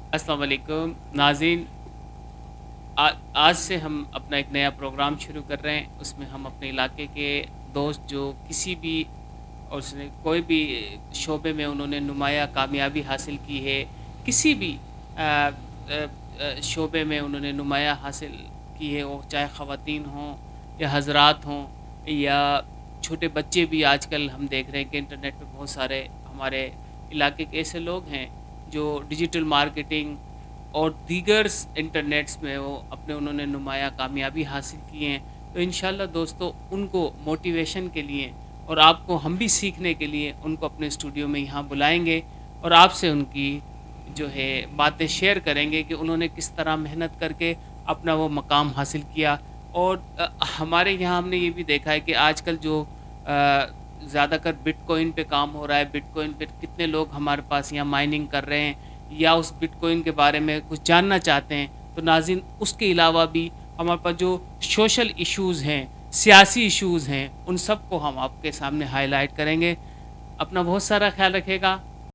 अस्सलाम वालेकुम नाज़रीन। आज से हम अपना एक नया प्रोग्राम शुरू कर रहे हैं। उसमें हम अपने इलाके के दोस्त जो किसी भी और उसने कोई भी शोबे में उन्होंने नुमाया कामयाबी हासिल की है, किसी भी शोबे में उन्होंने नुमाया हासिल की है, वो चाहे ख़वातीन हों या हज़रात हों या छोटे बच्चे भी। आजकल हम देख रहे हैं कि इंटरनेट पे बहुत सारे हमारे इलाके के ऐसे लोग हैं जो डिजिटल मार्केटिंग और दीगर इंटरनेट्स में वो अपने उन्होंने नुमाया कामयाबी हासिल की हैं। तो इंशाल्लाह दोस्तों उनको मोटिवेशन के लिए और आपको हम भी सीखने के लिए उनको अपने स्टूडियो में यहाँ बुलाएँगे और आपसे उनकी जो है बातें शेयर करेंगे कि उन्होंने किस तरह मेहनत करके अपना वो मकाम हासिल किया। और हमारे यहाँ हमने ये भी देखा है कि आजकल जो ज़्यादातर बिटकॉइन पे काम हो रहा है, बिटकॉइन पे कितने लोग हमारे पास यहाँ माइनिंग कर रहे हैं या उस बिटकॉइन के बारे में कुछ जानना चाहते हैं। तो नाज़रीन उसके अलावा भी हमारे पास जो सोशल इश्यूज़ हैं, सियासी इश्यूज़ हैं, उन सब को हम आपके सामने हाईलाइट करेंगे। अपना बहुत सारा ख़्याल रखिएगा।